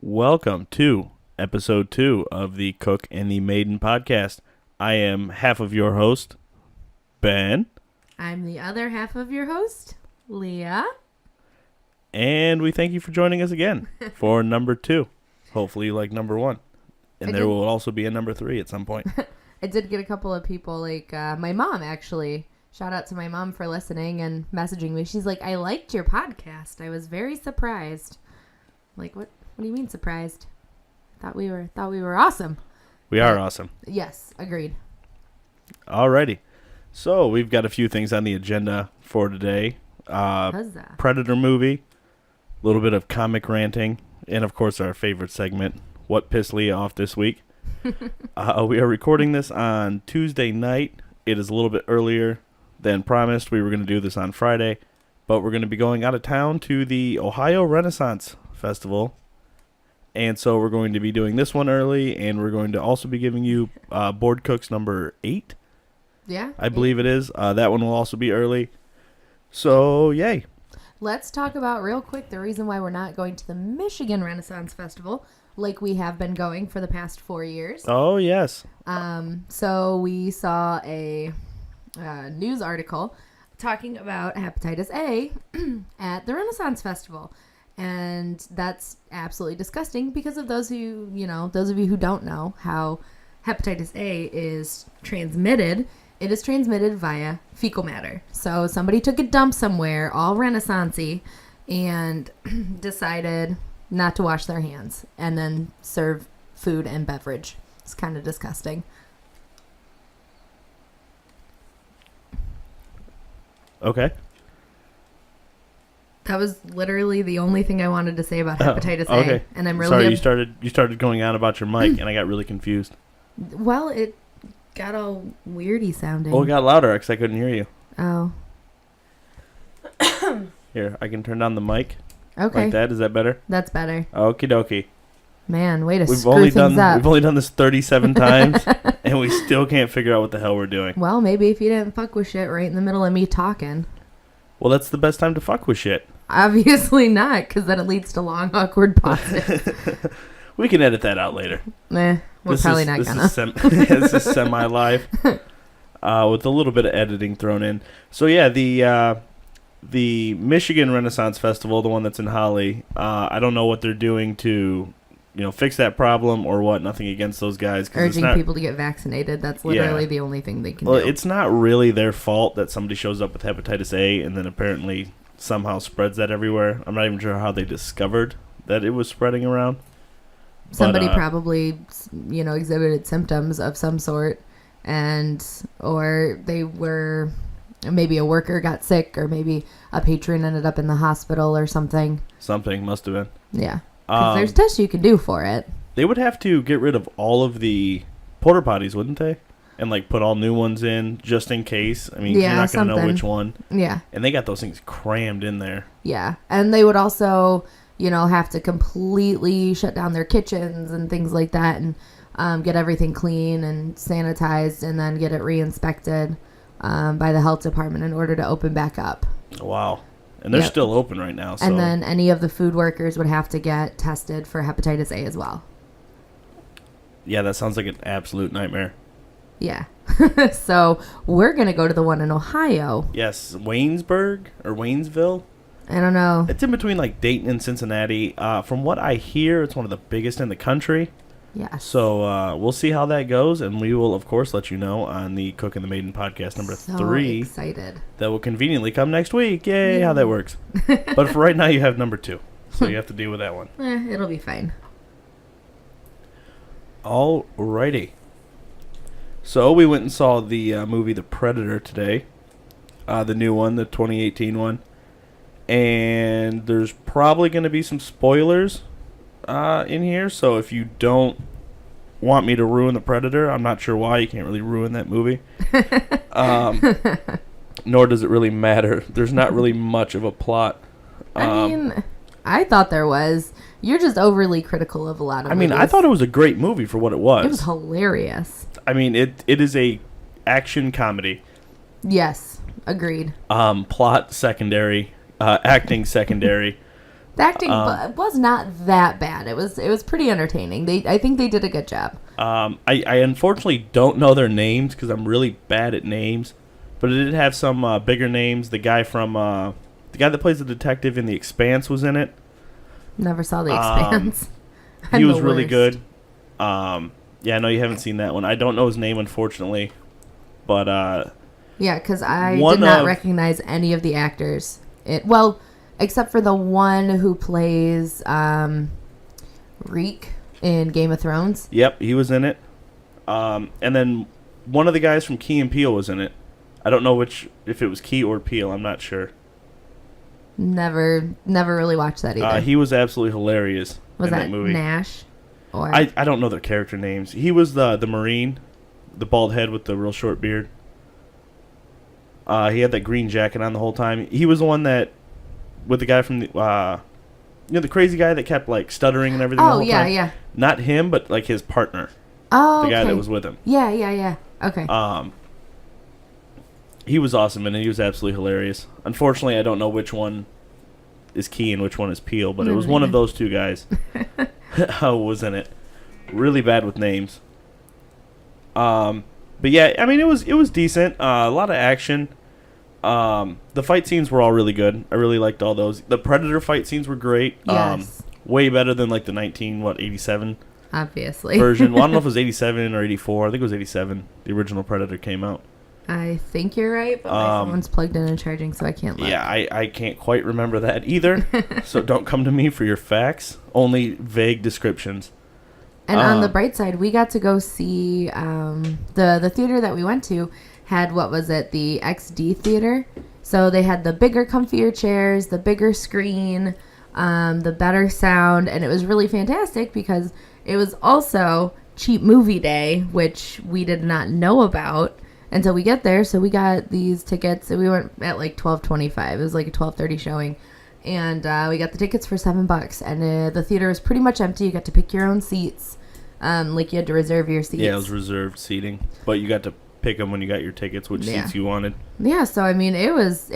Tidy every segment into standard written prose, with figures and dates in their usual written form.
Welcome to episode 2 of the Cook and the Maiden podcast. I am half of your host, Ben. I'm the other half of your host, Leah. And we thank you for joining us again for number 2. Hopefully you like number 1. And there will also be a number 3 at some point. I did get a couple of people, like my mom, actually. Shout out to my mom for listening and messaging me. She's like, I liked your podcast. I was very surprised. I'm like, what do you mean surprised? Thought we were awesome. We are awesome. Yes, agreed. Alrighty. So we've got a few things on the agenda for today. Huzzah. Predator movie, a little bit of comic ranting, and of course our favorite segment, What Pissed Leah Off This Week. We are recording this on Tuesday night. It is a little bit earlier than promised. We were going to do this on Friday, but we're going to be going out of town to the Ohio Renaissance Festival. And so we're going to be doing this one early, and we're going to also be giving you Board Cooks number 8. Yeah. I believe it is. That one will also be early. So, yay. Let's talk about real quick the reason why we're not going to the Michigan Renaissance Festival like we have been going for the past 4 years. Oh, yes. So we saw a news article talking about hepatitis A at the Renaissance Festival. And that's absolutely disgusting because of those of you who don't know how hepatitis A is transmitted. It is transmitted via fecal matter. So somebody took a dump somewhere, all Renaissance-y, and decided not to wash their hands and then serve food and beverage. It's kind of disgusting. Okay. That was literally the only thing I wanted to say about hepatitis A. Okay. And I'm really Sorry, you started going on about your mic, and I got really confused. Well, it got all weirdy sounding. Oh, it got louder because I couldn't hear you. Oh. Here, I can turn down the mic. Okay. Like that. Is that better? That's better. Okie dokie. Man, way to We've screw only things up. We've only done this 37 times, and we still can't figure out what the hell we're doing. Well, maybe if you didn't fuck with shit right in the middle of me talking. Well, that's the best time to fuck with shit. Obviously not, because then it leads to long, awkward pauses. We can edit that out later. We're probably not gonna. This is semi-live with a little bit of editing thrown in. So, yeah, the Michigan Renaissance Festival, the one that's in Holly, I don't know what they're doing to, fix that problem or what. Nothing against those guys. Urging people to get vaccinated. That's literally the only thing they can do. Well, it's not really their fault that somebody shows up with hepatitis A and then apparently somehow spreads that everywhere. I'm not even sure how they discovered that it was spreading around. Somebody probably, exhibited symptoms of some sort, or they were, maybe a worker got sick, or maybe a patron ended up in the hospital or something. Something must have been. Yeah. Because there's tests you can do for it. They would have to get rid of all of the porta potties, wouldn't they? And put all new ones in just in case. I mean, you're not going to know which one. Yeah. And they got those things crammed in there. Yeah. And they would also, have to completely shut down their kitchens and things like that, and get everything clean and sanitized, and then get it re-inspected by the health department in order to open back up. Wow. And they're still open right now. So. And then any of the food workers would have to get tested for hepatitis A as well. Yeah, that sounds like an absolute nightmare. Yeah. So we're going to go to the one in Ohio. Yes. Waynesburg or Waynesville? I don't know. It's in between Dayton and Cincinnati. From what I hear, it's one of the biggest in the country. Yes. So we'll see how that goes, and we will, of course, let you know on the Cook and the Maiden podcast number 3. Excited. That will conveniently come next week. Yay, how that works. But for right now, you have number 2. So you have to deal with that one. It'll be fine. Alrighty. So we went and saw the movie The Predator today. The new one, the 2018 one. And there's probably going to be some spoilers in here. So if you don't want me to ruin The Predator, I'm not sure why. You can't really ruin that movie. Nor does it really matter. There's not really much of a plot. I mean, I thought there was. You're just overly critical of a lot of movies. I thought it was a great movie for what it was. It was hilarious. I mean, it is a action comedy. Yes, agreed. Plot secondary, acting secondary. The acting was not that bad. It was pretty entertaining. I think they did a good job. I unfortunately don't know their names because I'm really bad at names, but it did have some bigger names. The guy that plays the detective in The Expanse was in it. Never saw The Expanse. He was really good. Yeah, I know you haven't seen that one. I don't know his name, unfortunately, but yeah, because I did not recognize any of the actors. Except for the one who plays Reek in Game of Thrones. Yep, he was in it. And then one of the guys from Key and Peele was in it. I don't know if it was Key or Peele. I'm not sure. Never really watched that either. He was absolutely hilarious in that movie. Nash? Or I don't know their character names. He was the Marine, the bald head with the real short beard. He had that green jacket on the whole time. He was the one that, with the guy from the, the crazy guy that kept like stuttering and everything. Oh, the whole time. Yeah. Not him, but like his partner. Oh, the guy that was with him. Yeah. Okay. He was awesome and he was absolutely hilarious. Unfortunately, I don't know which one is Key and which one is Peele, but it was one of those two guys who was in it. Really bad with names. But yeah, I mean it was decent. A lot of action. The fight scenes were all really good. I really liked all those. The Predator fight scenes were great. Yes. Way better than like the 87 obviously version. Well, I don't know if it was 87 or 84. I think it was 87. The original Predator came out. I think you're right, but my phone's plugged in and charging, so I can't look. Yeah, I can't quite remember that either. So don't come to me for your facts. Only vague descriptions. And on the bright side, we got to go see the theater that we went to had, what was it, the XD theater. So they had the bigger, comfier chairs, the bigger screen, the better sound, and it was really fantastic because it was also cheap movie day, which we did not know about until we get there. So we got these tickets. We went at like 12:25. It was like a 12:30 showing. And we got the tickets for $7. And the theater was pretty much empty. You got to pick your own seats. Like you had to reserve your seats. Yeah, it was reserved seating. But you got to pick them when you got your tickets, which seats you wanted. Yeah, so I mean, it was,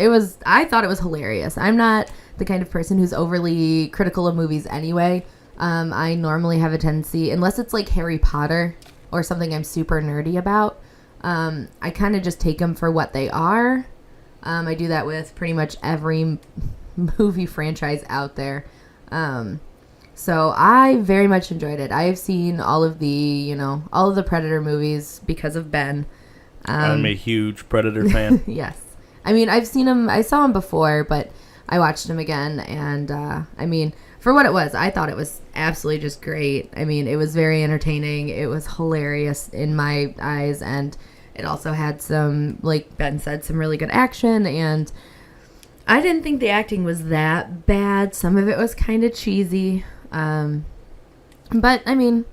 I thought it was hilarious. I'm not the kind of person who's overly critical of movies anyway. I normally have a tendency, unless it's like Harry Potter or something I'm super nerdy about, I kind of just take them for what they are. I do that with pretty much every movie franchise out there. So I very much enjoyed it. I have seen all of the Predator movies because of Ben. I'm a huge Predator fan. Yes. I mean, I've seen him, I saw him before, but I watched him again, and I mean, for what it was, I thought it was absolutely just great. I mean, it was very entertaining. It was hilarious in my eyes, and it also had some, like Ben said, some really good action, and I didn't think the acting was that bad. Some of it was kind of cheesy. But, I mean,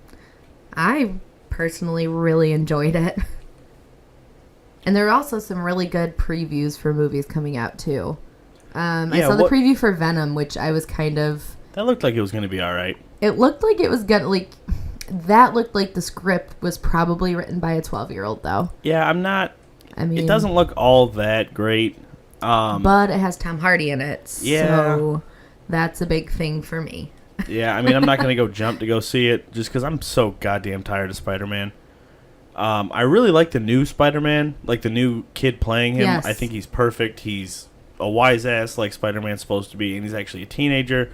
I personally really enjoyed it. And there are also some really good previews for movies coming out, too. I saw the preview for Venom, which I was kind of... That looked like it was going to be all right. It looked like it was going to, like... That looked like the script was probably written by a 12-year-old, though. Yeah, I mean... It doesn't look all that great. But it has Tom Hardy in it. Yeah. So that's a big thing for me. Yeah, I mean, I'm not going to go jump to go see it just because I'm so goddamn tired of Spider-Man. I really like the new Spider-Man, like the new kid playing him. Yes. I think he's perfect. He's a wise ass like Spider-Man's supposed to be, and he's actually a teenager.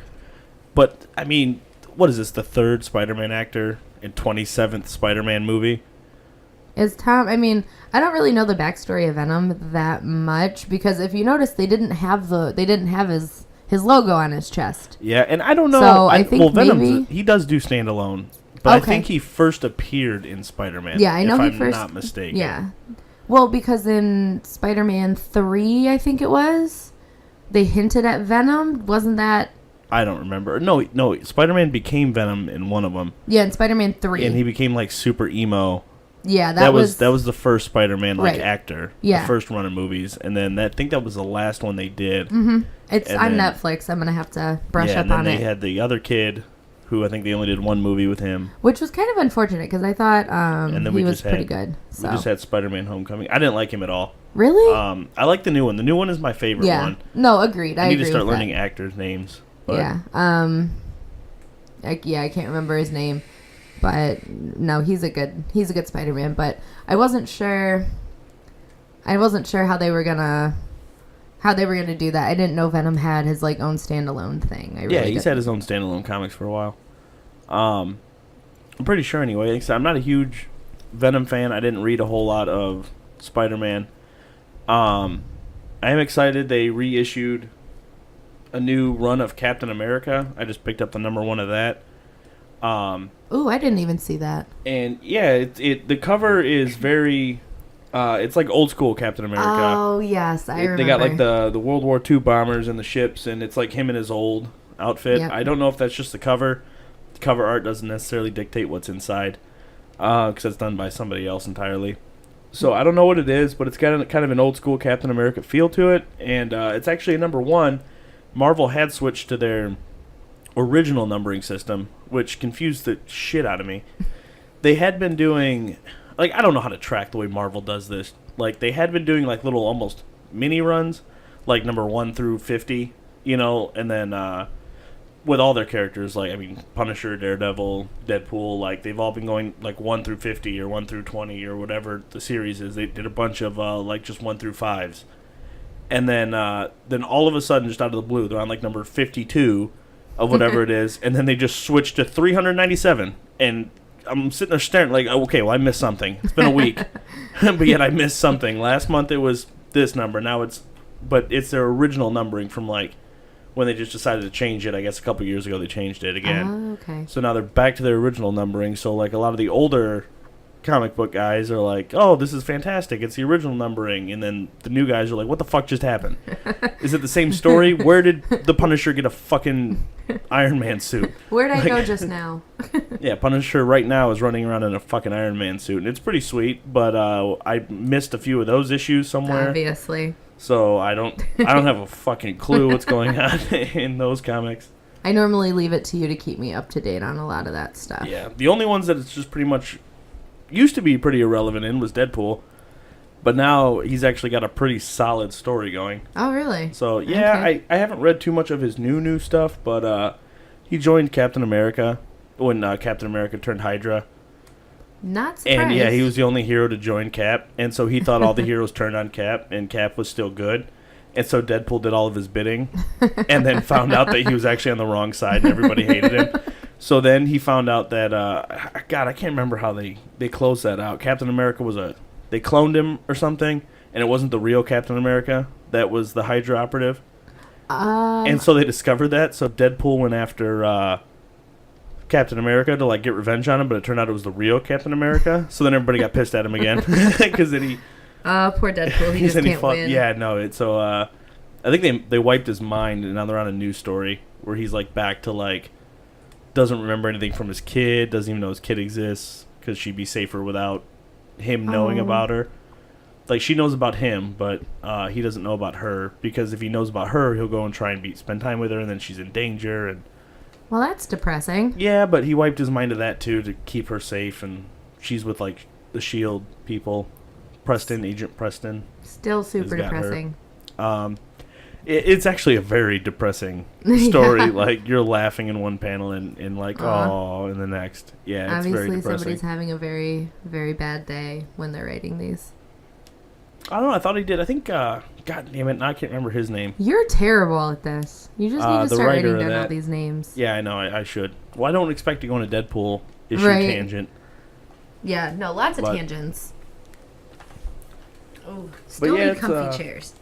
But, I mean, what is this, the third Spider-Man actor in 27th Spider-Man movie? Is Tom, I mean, I don't really know the backstory of Venom that much, because if you notice, they didn't have his logo on his chest. Yeah, and I don't know. So I think Venom, he does do standalone, but I think he first appeared in Spider-Man. Yeah, I know if I'm not mistaken. Yeah, well, because in Spider-Man 3, I think it was, they hinted at Venom. Wasn't that? I don't remember. No, Spider-Man became Venom in one of them. Yeah, in Spider-Man 3, and he became like super emo. Yeah, that was the first Spider-Man actor. Yeah, the first run of movies, and then I think that was the last one they did. Mm-hmm. It's on Netflix. I'm gonna have to brush up on it. They had the other kid, who I think they only did one movie with him, which was kind of unfortunate because I thought he was pretty good. So. We just had Spider-Man: Homecoming. I didn't like him at all. Really? I like the new one. The new one is my favorite one. No, agreed. I need agree to start with learning that. actors' names. But Yeah. I can't remember his name, but no, he's a good Spider-Man. But I wasn't sure how they were gonna do that. I didn't know Venom had his like own standalone thing. He's had his own standalone comics for a while. I'm pretty sure anyway. I'm not a huge Venom fan. I didn't read a whole lot of Spider-Man. I am excited they reissued a new run of Captain America. I just picked up the #1 of that. Ooh, I didn't even see that. And yeah, the cover is very it's like old school Captain America. Oh yes, I remember. They got like the World War II bombers and the ships, and it's like him in his old outfit. Yep. I don't know if that's just the cover. The cover art doesn't necessarily dictate what's inside, because it's done by somebody else entirely. So I don't know what it is, but it's got kind of an old school Captain America feel to it, and it's actually a #1. Marvel had switched to their original numbering system, which confused the shit out of me. They had been doing, like, I don't know how to track the way Marvel does this. Like, they had been doing, like, little almost mini runs, like #1 through 50, and then with all their characters, like, I mean, Punisher, Daredevil, Deadpool, like, they've all been going, like, 1 through 50 or 1 through 20 or whatever the series is. They did a bunch of, like, just 1 through 5s. And then all of a sudden, just out of the blue, they're on, like, number 52 of whatever it is, and then they just switched to 397, and I'm sitting there staring, like, okay, well, I missed something. It's been a week, but yet I missed something. Last month it was this number, now it's their original numbering from, like, when they just decided to change it. I guess a couple years ago they changed it again. Oh, okay. So now they're back to their original numbering. So like a lot of the older comic book guys are like, "Oh, this is fantastic! It's the original numbering." And then the new guys are like, "What the fuck just happened? Is it the same story? Where did the Punisher get a fucking Iron Man suit? Where'd I go just now?" Yeah, Punisher right now is running around in a fucking Iron Man suit, and it's pretty sweet. But I missed a few of those issues somewhere. Obviously. So I don't have a fucking clue what's going on in those comics. I normally leave it to you to keep me up to date on a lot of that stuff. Yeah, the only ones that it's just pretty much used to be pretty irrelevant in was Deadpool, but now he's actually got a pretty solid story going. Oh, really? So yeah, Okay. I haven't read too much of his new stuff, but he joined Captain America when Captain America turned Hydra. Not surprised. And yeah, he was the only hero to join Cap, and so he thought all the heroes turned on Cap, and Cap was still good. And so Deadpool did all of his bidding, and then found out that he was actually on the wrong side, and everybody hated him. So then he found out that, God, I can't remember how they closed that out. Captain America they cloned him or something, and it wasn't the real Captain America that was the Hydra operative. And so they discovered that, so Deadpool went after Captain America to like get revenge on him, but it turned out it was the real Captain America. So then everybody got pissed at him again because then he. Poor Deadpool. He just can't win. Yeah, no. I think they wiped his mind, and now they're on a new story where he's like back to like doesn't remember anything from his kid, doesn't even know his kid exists because she'd be safer without him knowing about her. Like she knows about him, but he doesn't know about her because if he knows about her, he'll go and try and spend time with her, and then she's in danger and. Well, that's depressing. Yeah, but he wiped his mind of that, too, to keep her safe, and she's with, like, the S.H.I.E.L.D. people. Agent Preston. Still super depressing. It's actually a very depressing story. Yeah. Like, you're laughing in one panel and like, oh, in the next. Yeah, it's very depressing. Obviously, somebody's having a very, very bad day when they're writing these. I don't know. I thought he did. I think, God damn it, now I can't remember his name. You're terrible at this. You just need to start writing down all these names. Yeah, I know. I should. Well, I don't expect to go on a Deadpool issue tangent. Yeah, no, lots of tangents. Oh, still need comfy chairs.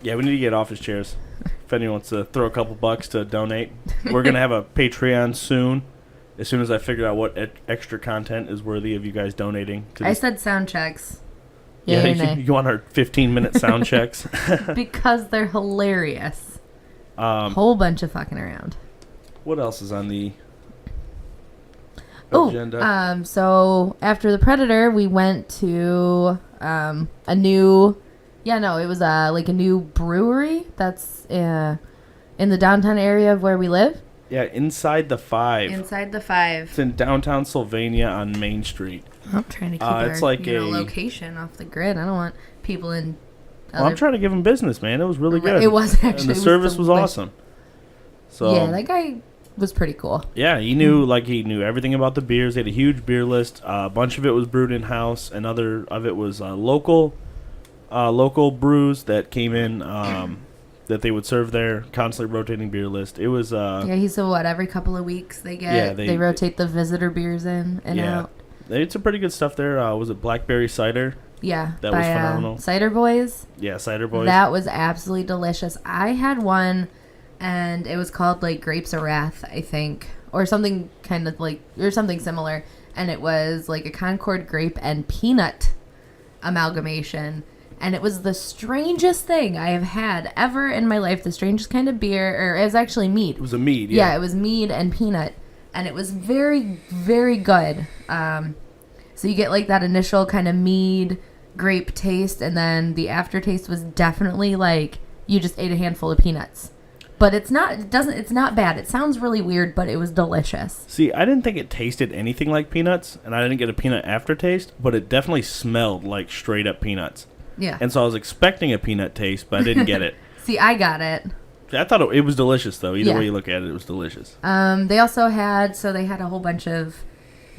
Yeah, we need to get office chairs. If anyone wants to throw a couple bucks to donate. We're going to have a Patreon soon. As soon as I figure out what extra content is worthy of you guys donating. I said sound checks. Yeah, you want our 15-minute sound checks? Because they're hilarious. Whole bunch of fucking around. What else is on the agenda? So after the Predator, we went to a new... Yeah, no, it was like a new brewery that's in the downtown area of where we live. Yeah, Inside the Five. Inside the Five. It's in downtown Sylvania on Main Street. I'm trying to keep it's like a location off the grid. I don't want people in... Well, I'm trying to give them business, man. It was really good. It was actually. And the service was awesome. So yeah, that guy was pretty cool. yeah, he knew he knew everything about the beers. He had a huge beer list. A bunch of it was brewed in house, and other of it was local brews that came in that they would serve there. Constantly rotating beer list. It was Yeah, he said every couple of weeks they get they rotate the visitor beers in and out. It's some pretty good stuff there. Was it blackberry cider? Yeah, that was phenomenal. Cider Boys. Yeah, Cider Boys. That was absolutely delicious. I had one, and it was called Grapes of Wrath, I think, or something or something similar. And it was a Concord grape and peanut amalgamation. And it was the strangest thing I have had ever in my life. The strangest kind of beer, or it was actually mead. It was a mead, yeah. Yeah, it was mead and peanut. And it was very, very good. So you get that initial kind of mead grape taste, and then the aftertaste was definitely you just ate a handful of peanuts. But it's not bad. It sounds really weird, but it was delicious. See, I didn't think it tasted anything like peanuts, and I didn't get a peanut aftertaste, but it definitely smelled like straight up peanuts. Yeah. And so I was expecting a peanut taste, but I didn't get it. See, I got it. I thought it was delicious, though. Either way you look at it, it was delicious. They also had a whole bunch of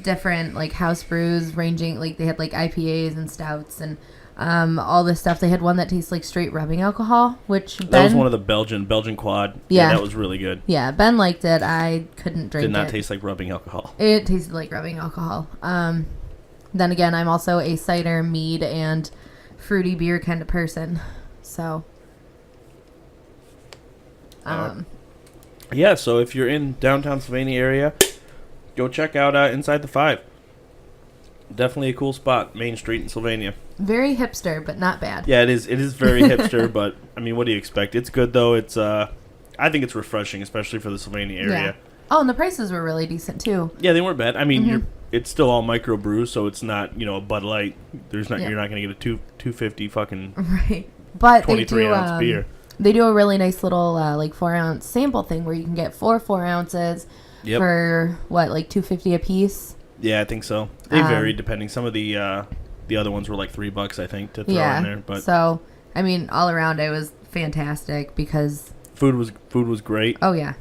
different house brews ranging, they had IPAs and stouts and all this stuff. They had one that tastes like straight rubbing alcohol, which that was one of the Belgian quad. Yeah, that was really good. Yeah, Ben liked it. I couldn't drink it. Did not taste like rubbing alcohol. It tasted like rubbing alcohol. Then again, I'm also a cider, mead, and fruity beer kind of person. So yeah, so if you're in downtown Sylvania area, go check out Inside the Five. Definitely a cool spot, Main Street in Sylvania. Very hipster, but not bad. Yeah, it is. It is very hipster, but I mean, what do you expect? It's good though. It's I think it's refreshing, especially for the Sylvania area. Yeah. Oh, and the prices were really decent too. Yeah, they weren't bad. I mean, it's still all micro brews, so it's not a Bud Light. You're not going to get a $2.50 fucking right. But 23-ounce beer. They do a really nice little 4-ounce sample thing where you can get 4 4-ounces for $2.50 a piece. Yeah, I think so. They varied depending. Some of the other ones were $3, I think, to throw in there. But so I mean, all around it was fantastic because food was great. Oh yeah,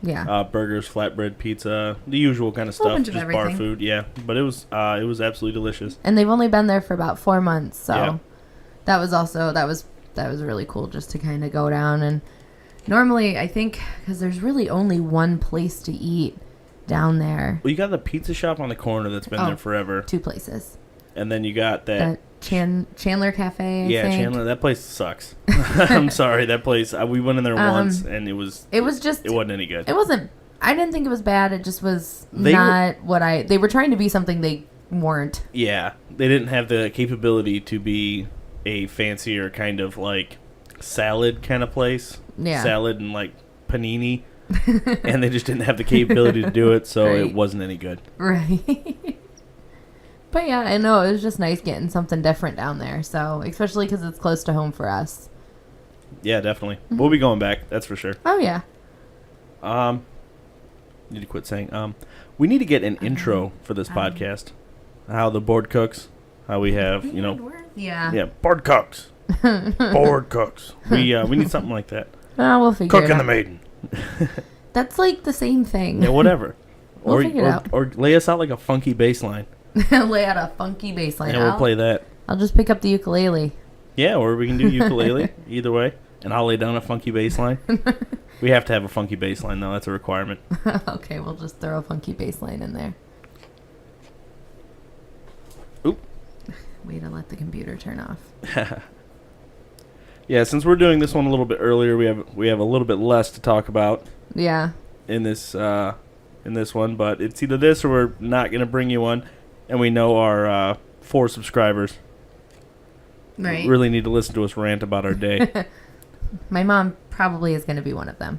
yeah. Burgers, flatbread, pizza, the usual kind of stuff. Just bar food, yeah. But it was absolutely delicious. And they've only been there for about 4 months, so that was really cool just to kind of go down. And normally, I think because there's really only one place to eat down there. Well, you got the pizza shop on the corner that's been there forever. 2 places. And then you got that Chandler Cafe. I think. Chandler. That place sucks. I'm sorry, that place. We went in there once, and it wasn't any good. It wasn't. I didn't think it was bad. It just was what they were trying to be something they weren't. Yeah, they didn't have the capability to be a fancier kind of salad kind of place. Yeah, salad and panini. And they just didn't have the capability to do it, so it wasn't any good. Right. But yeah, I know it was just nice getting something different down there. So especially because it's close to home for us. Yeah, definitely. We'll be going back. That's for sure. Oh yeah. Need to quit saying. We need to get an intro for this podcast. How the board cooks. How we have Yeah, board cooks. Board cooks. We need something like that. We'll figure it out. Cooking the Maiden. That's the same thing. Yeah, whatever. We'll figure it out. Or lay us out a funky bass line. Lay out a funky bass line. And we'll play that. I'll just pick up the ukulele. Yeah, or we can do ukulele. Either way. And I'll lay down a funky bass line. We have to have a funky bass line, though. That's a requirement. Okay, we'll just throw a funky bass line in there. Oop. Way to let the computer turn off. Yeah, since we're doing this one a little bit earlier, we have a little bit less to talk about. Yeah. In this one, but it's either this or we're not going to bring you one, and we know our 4 subscribers really need to listen to us rant about our day. My mom probably is going to be one of them,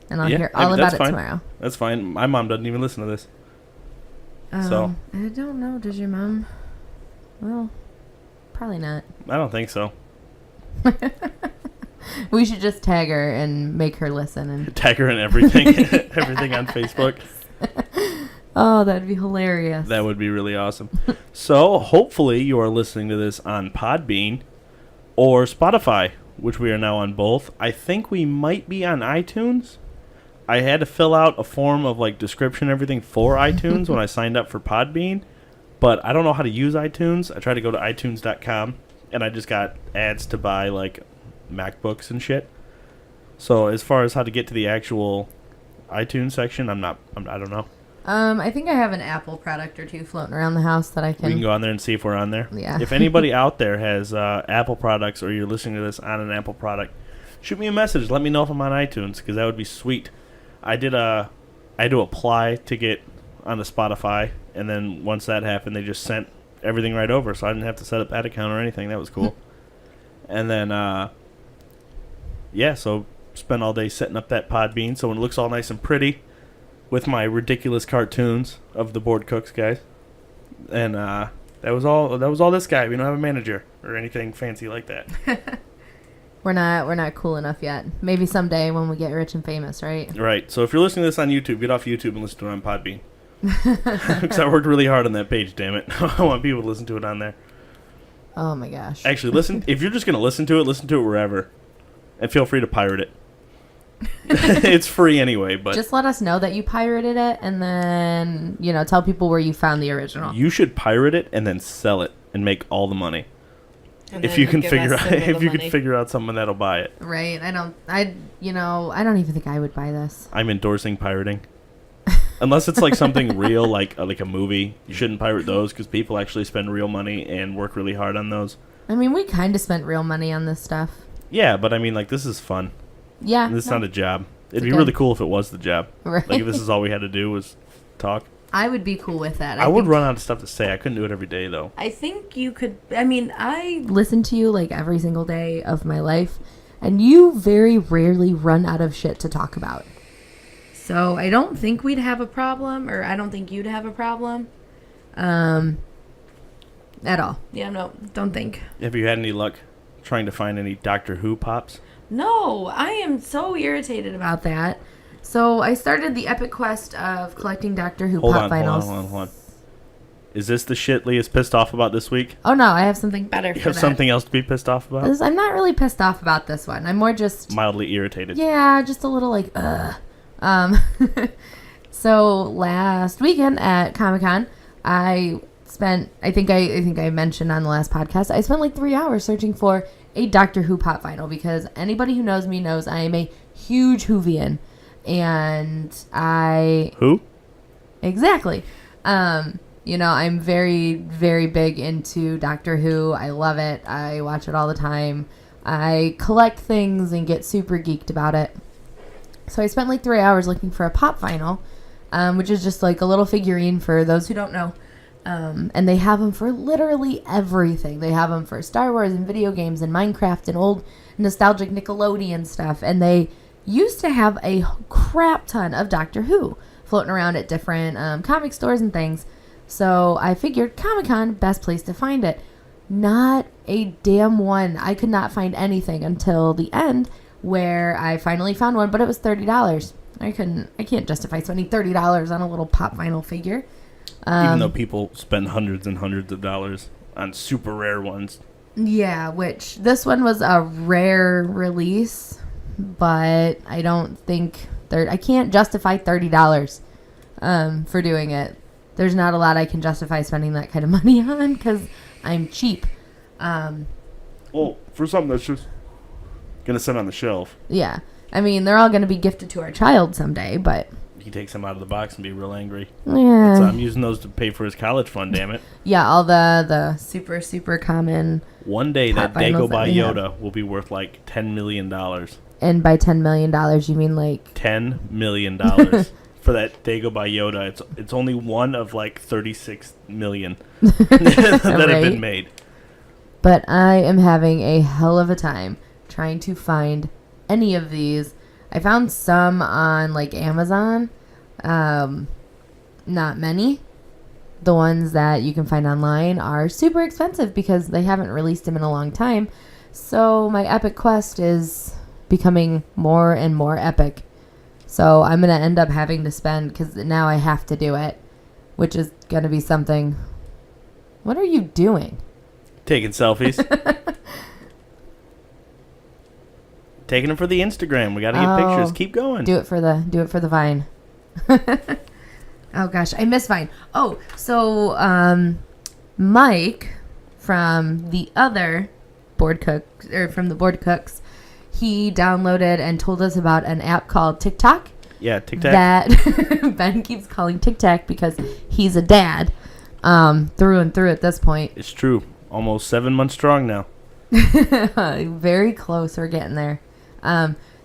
and I'll hear all about it tomorrow. That's fine. My mom doesn't even listen to this. So I don't know. Does your mom? Well, probably not. I don't think so. We should just tag her and make her listen and tag her in everything, everything on Facebook. Oh, that'd be hilarious. That would be really awesome. So hopefully you are listening to this on Podbean or Spotify, which we are now on both. I think we might be on iTunes. I had to fill out a form of like description and everything for iTunes when I signed up for Podbean, but I don't know how to use iTunes. I tried to go to iTunes.com and I just got ads to buy like MacBooks and shit. So as far as how to get to the actual iTunes section, I don't know. I think I have an Apple product or two floating around the house that I can... We can go on there and see if we're on there. Yeah. If anybody out there has Apple products or you're listening to this on an Apple product, shoot me a message. Let me know if I'm on iTunes because that would be sweet. I had to apply to get onto Spotify, and then once that happened, they just sent everything right over, so I didn't have to set up ad account or anything. That was cool. And then, so spent all day setting up that Podbean so it looks all nice and pretty with my ridiculous cartoons of the Bored Cooks guys. And that was all this guy. We don't have a manager or anything fancy like that. We're not cool enough yet. Maybe someday when we get rich and famous, right? Right. So if you're listening to this on YouTube, get off YouTube and listen to it on Podbean. Because I worked really hard on that page, damn it. I want people to listen to it on there. Oh my gosh. Actually, listen. If you're just going to listen to it wherever. And feel free to pirate it. It's free anyway, but... Just let us know that you pirated it, and then, tell people where you found the original. You should pirate it and then sell it and make all the money. And if you can figure out someone that'll buy it. Right. I don't even think I would buy this. I'm endorsing pirating. Unless it's like something real, like a movie. You shouldn't pirate those because people actually spend real money and work really hard on those. I mean, we kind of spent real money on this stuff. Yeah, but I mean, like, this is fun. Yeah. This is not a job. It'd be really cool if it was the job. Right. Like, if this is all we had to do was talk. I would be cool with that. I would run out of stuff to say. I couldn't do it every day, though. I think you could... I listen to you, like, every single day of my life, and you very rarely run out of shit to talk about. So I don't think we'd have a problem, or I don't think you'd have a problem. At all. Yeah, no. Don't think. Have you had any luck trying to find any Doctor Who pops? No, I am so irritated about About that. So I started the epic quest of collecting Doctor Who pop vinyls. Hold on. Is this the shit Leah's pissed off about this week? Oh no, I have something better You for have that. something else to be pissed off about? I'm not really pissed off about this one. I'm more just... Mildly irritated. Yeah, just a little like, ugh. So last weekend at Comic-Con, I think I mentioned on the last podcast, I spent like 3 hours searching for a Doctor Who pop vinyl because anybody who knows me knows I am a huge Whovian. And Who? Exactly. I'm very, very big into Doctor Who. I love it. I watch it all the time. I collect things and get super geeked about it. So I spent like 3 hours looking for a pop vinyl, which is just like a little figurine for those who don't know. And they have them for literally everything. They have them for Star Wars and video games and Minecraft and old nostalgic Nickelodeon stuff. And they used to have a crap ton of Doctor Who floating around at different comic stores and things. So I figured Comic-Con, best place to find it. Not a damn one. I could not find anything until the end where I finally found one, but it was $30. I can't justify spending $30 on a little pop vinyl figure. Even though people spend hundreds and hundreds of dollars on super rare ones. Yeah, which this one was a rare release, but I don't think I can't justify $30 for doing it. There's not a lot I can justify spending that kind of money on because I'm cheap. Well, for something that's just going to sit on the shelf. Yeah. I mean, they're all going to be gifted to our child someday, but... He takes them out of the box and be real angry. Yeah. So I'm using those to pay for his college fund, damn it. Yeah, all the super, super common... One day that pop vinyls Dagobah that we have. Yoda will be worth like $10 million. And by $10 million, you mean like... $10 million for that Dagobah Yoda. It's only one of like 36 million that have been made. But I am having a hell of a time trying to find any of these. I found some on like Amazon. Not many. The ones that you can find online are super expensive because they haven't released them in a long time. So my epic quest is becoming more and more epic. So I'm going to end up having to spend, because now I have to do it, which is going to be something. What are you doing? Taking selfies. Taking them for the Instagram. We got to get pictures. Keep going. Do it for the Vine. Oh gosh, I miss Vine. Oh, so Mike from the other Board Cooks, he downloaded and told us about an app called TikTok. Yeah, TikTok. That Ben keeps calling TikTok because he's a dad, through and through at this point. It's true. Almost 7 months strong now. Very close. We're getting there.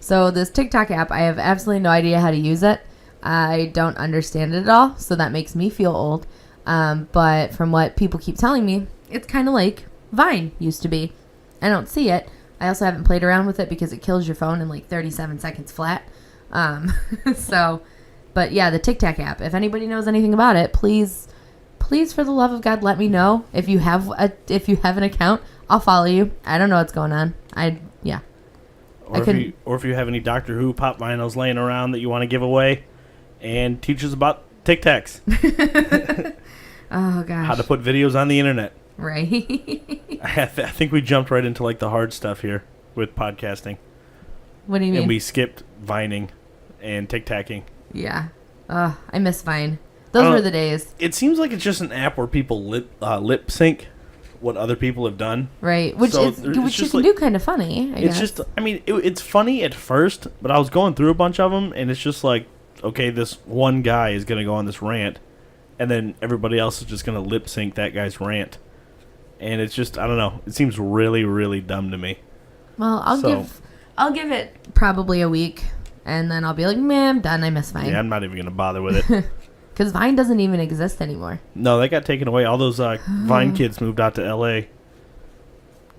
So this TikTok app, I have absolutely no idea how to use it. I don't understand it at all, so that makes me feel old. But from what people keep telling me, it's kind of like Vine used to be. I don't see it. I also haven't played around with it because it kills your phone in like 37 seconds flat. But yeah, the TikTok app. If anybody knows anything about it, please, for the love of God, let me know. If you have an account, I'll follow you. I don't know what's going on. Or if you have any Doctor Who pop vinyls laying around that you want to give away, and teach us about TikToks. Oh gosh. How to put videos on the internet. Right. I think we jumped right into like the hard stuff here with podcasting. What do you mean? And we skipped Vining and TikToking. Yeah. I miss Vine. Those were the days. It seems like it's just an app where people lip sync what other people have done. Right. Which you can do kind of funny, I guess. Just, I mean, it's funny at first, but I was going through a bunch of them, and it's just like, okay, this one guy is going to go on this rant, and then everybody else is just going to lip sync that guy's rant. And it's just, I don't know. It seems really, really dumb to me. Well, I'll give it probably a week, and then I'll be like, man, I'm done. I miss Vine. Yeah, I'm not even going to bother with it. Because Vine doesn't even exist anymore. No, they got taken away. All those Vine kids moved out to L.A.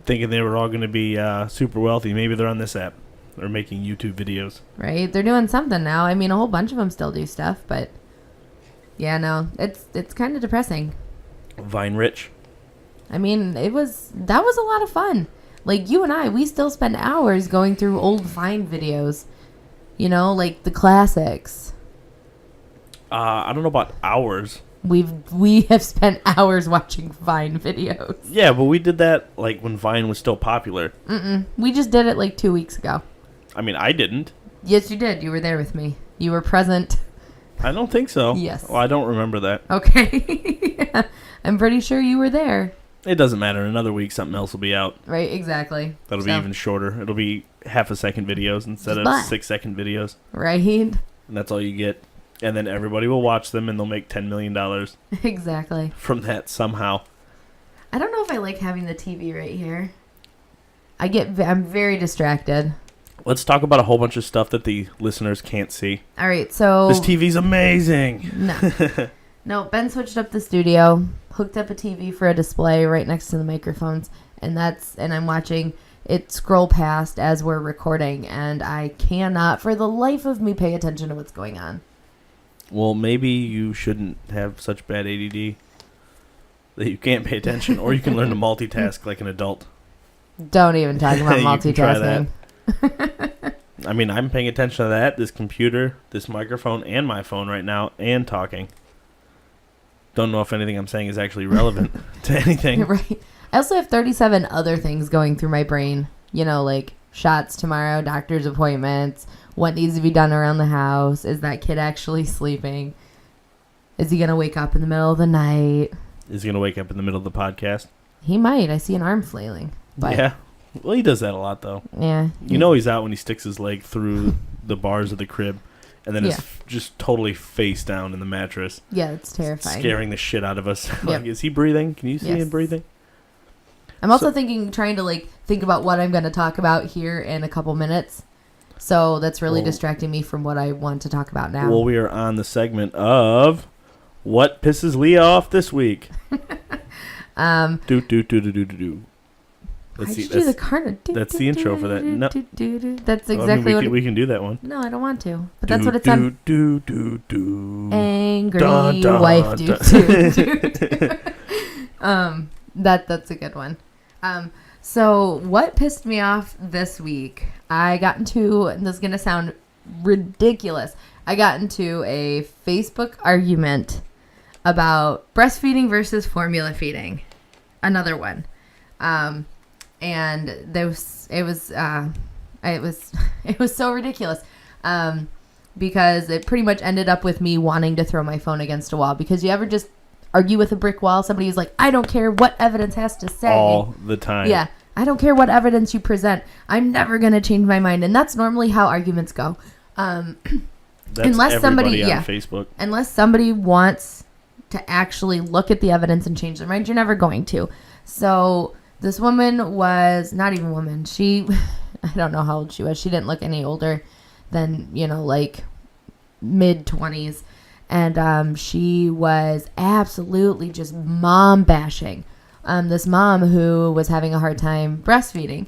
thinking they were all going to be super wealthy. Maybe they're on this app. They're making YouTube videos. Right. They're doing something now. I mean, a whole bunch of them still do stuff, but yeah, no, it's kind of depressing. Vine rich. I mean, that was a lot of fun. Like, you and we still spend hours going through old Vine videos. You know, like the classics. I don't know about hours. We have spent hours watching Vine videos. Yeah, but we did that like when Vine was still popular. We just did it like 2 weeks ago. I mean, I didn't. Yes, you did. You were there with me. You were present. I don't think so. Yes. Well, I don't remember that. Okay. Yeah. I'm pretty sure you were there. It doesn't matter. In another week, something else will be out. Right, exactly. That'll be even shorter. It'll be half-a-second videos instead of 6-second videos. Right. And that's all you get. And then everybody will watch them, and they'll make $10 million. Exactly. From that somehow. I don't know if I like having the TV right here. I'm very distracted. Let's talk about a whole bunch of stuff that the listeners can't see. All right, so... This TV's amazing. No, Ben switched up the studio, hooked up a TV for a display right next to the microphones, and I'm watching it scroll past as we're recording, and I cannot for the life of me pay attention to what's going on. Well, maybe you shouldn't have such bad ADD that you can't pay attention, or you can learn to multitask like an adult. Don't even talk about multitasking. I mean, I'm paying attention to that, this computer, this microphone, and my phone right now, and talking. Don't know if anything I'm saying is actually relevant to anything. Right. I also have 37 other things going through my brain. You know, like shots tomorrow, doctor's appointments, what needs to be done around the house. Is that kid actually sleeping? Is he going to wake up in the middle of the night? Is he going to wake up in the middle of the podcast? He might. I see an arm flailing. But yeah. Well, he does that a lot, though. Yeah. You know he's out when he sticks his leg through the bars of the crib and then is just totally face down in the mattress. Yeah, it's terrifying. Scaring the shit out of us. Like, is he breathing? Can you see him breathing? I'm also trying to think about what I'm going to talk about here in a couple minutes. So that's really distracting me from what I want to talk about now. Well, we are on the segment of what pisses Leah off this week. Do. That's the intro for that. No. That's exactly what we can do that one. No, I don't want to. But that's what it's on. Angry dun, dun, wife. dun. That's a good one. So what pissed me off this week? I got into, and this is gonna sound ridiculous, I got into a Facebook argument about breastfeeding versus formula feeding. Another one. And I It was it was so ridiculous. Because it pretty much ended up with me wanting to throw my phone against a wall. Because you ever just argue with a brick wall? Somebody who's like, I don't care what evidence has to say. All the time. Yeah. I don't care what evidence you present. I'm never going to change my mind. And that's normally how arguments go. That's unless somebody on Facebook. Unless somebody wants to actually look at the evidence and change their mind, you're never going to. So this woman was not even a woman. She, I don't know how old she was. She didn't look any older than, like mid-20s. And she was absolutely just mom bashing. This mom who was having a hard time breastfeeding.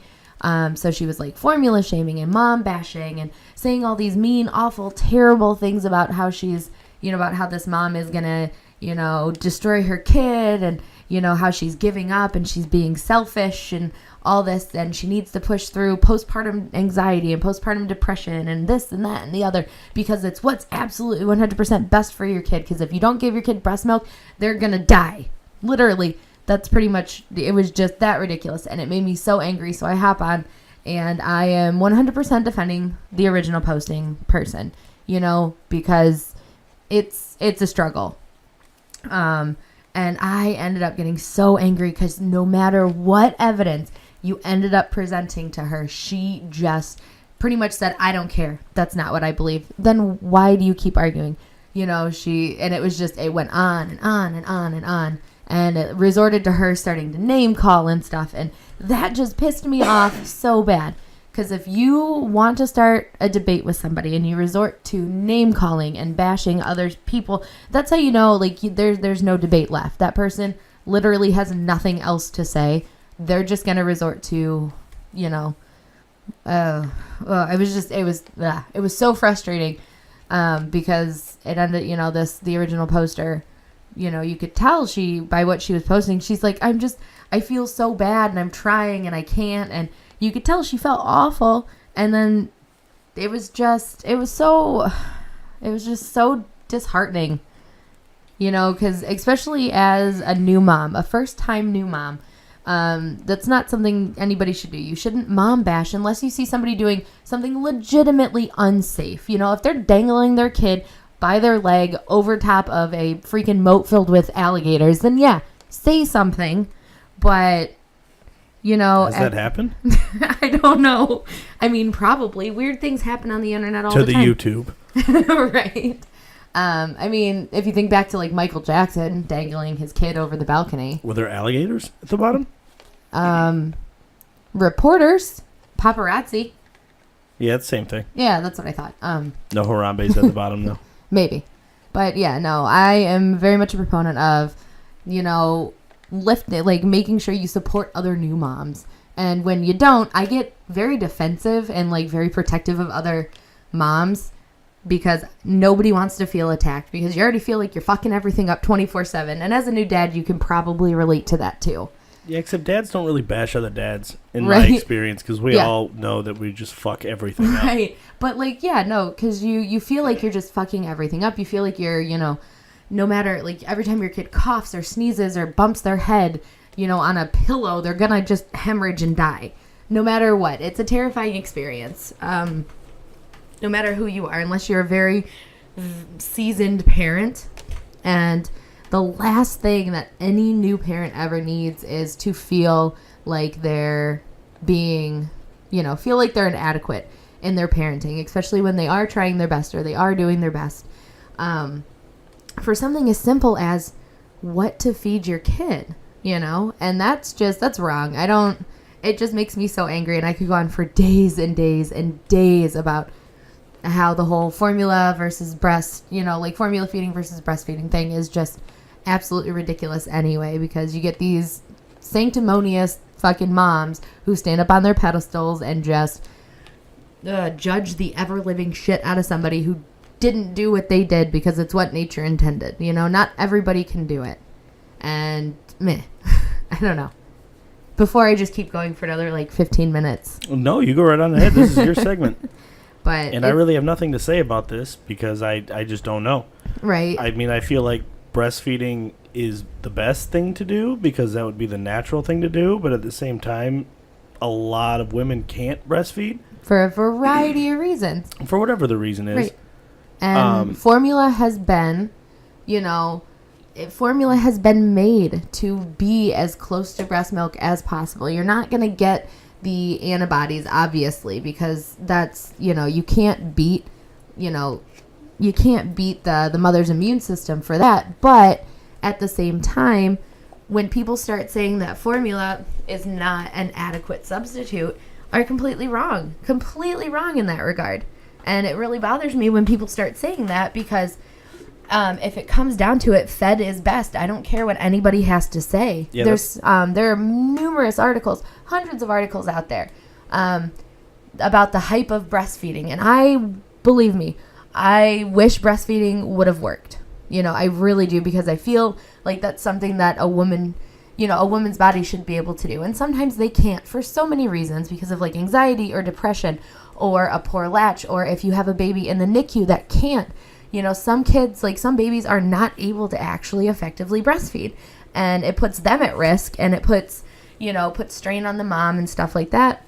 So she was like formula shaming and mom bashing and saying all these mean, awful, terrible things about how she's, about how this mom is going to, destroy her kid and, how she's giving up and she's being selfish and all this. And she needs to push through postpartum anxiety and postpartum depression and this and that and the other because it's what's absolutely 100% best for your kid. Because if you don't give your kid breast milk, they're going to die. Literally. That's pretty much, it was just that ridiculous. And it made me so angry. So I hop on and I am 100% defending the original posting person, because it's a struggle. And I ended up getting so angry because no matter what evidence you ended up presenting to her, she just pretty much said, I don't care. That's not what I believe. Then why do you keep arguing? And it was just, it went on and on and on and on. And it resorted to her starting to name call and stuff. And that just pissed me off so bad. Because if you want to start a debate with somebody and you resort to name calling and bashing other people, that's how you know, there's no debate left. That person literally has nothing else to say. They're just going to resort to, it was so frustrating because it ended, the original poster, you could tell by what she was posting, she's like, I feel so bad and I'm trying and I can't. And you could tell she felt awful. And then it was just so disheartening, because especially as a new mom, a first time new mom, that's not something anybody should do. You shouldn't mom bash unless you see somebody doing something legitimately unsafe. If they're dangling their kid by their leg over top of a freaking moat filled with alligators, then yeah, say something. But, Has that happened? I don't know. I mean, probably. Weird things happen on the internet all the time. To the YouTube. Right. I mean, if you think back to like Michael Jackson dangling his kid over the balcony. Were there alligators at the bottom? Reporters. Paparazzi. Yeah, it's the same thing. Yeah, that's what I thought. No Harambe's at the bottom, though. Maybe. But yeah, no, I am very much a proponent of, making sure you support other new moms. And when you don't, I get very defensive and very protective of other moms because nobody wants to feel attacked because you already feel like you're fucking everything up 24/7. And as a new dad, you can probably relate to that too. Yeah, except dads don't really bash other dads in Right. my experience because we all know that we just fuck everything up. Right. But because you feel like you're just fucking everything up. You feel like you're, no matter, every time your kid coughs or sneezes or bumps their head, on a pillow, they're going to just hemorrhage and die. No matter what. It's a terrifying experience. No matter who you are, unless you're a very seasoned parent. And the last thing that any new parent ever needs is to feel like they're being, feel like they're inadequate in their parenting, especially when they are trying their best or they are doing their best. For something as simple as what to feed your kid, and that's wrong. It just makes me so angry, and I could go on for days and days and days about how the whole formula versus formula feeding versus breastfeeding thing is just absolutely ridiculous anyway, because you get these sanctimonious fucking moms who stand up on their pedestals and just judge the ever-living shit out of somebody who didn't do what they did because it's what nature intended. Not everybody can do it. And meh. I don't know. Before I just keep going for another 15 minutes. No, you go right on ahead. This is your segment. But I really have nothing to say about this because I just don't know. Right. I mean, I feel like breastfeeding is the best thing to do because that would be the natural thing to do. But at the same time, a lot of women can't breastfeed. for a variety of reasons. For whatever the reason is. Right. And formula has been, formula has been made to be as close to breast milk as possible. You're not going to get the antibodies, obviously, because that's, you can't beat, the mother's immune system for that. But at the same time, when people start saying that formula is not an adequate substitute, are completely wrong in that regard. And it really bothers me when people start saying that, because if it comes down to it, fed is best. I don't care what anybody has to say. Yeah, there are numerous articles, hundreds of articles out there about the hype of breastfeeding. And believe me, I wish breastfeeding would have worked. I really do, because I feel like that's something that a woman's body should be able to do. And sometimes they can't for so many reasons, because of like anxiety or depression or a poor latch, or if you have a baby in the NICU that can't. Some kids, some babies are not able to actually effectively breastfeed, and it puts them at risk, and it puts strain on the mom and stuff like that.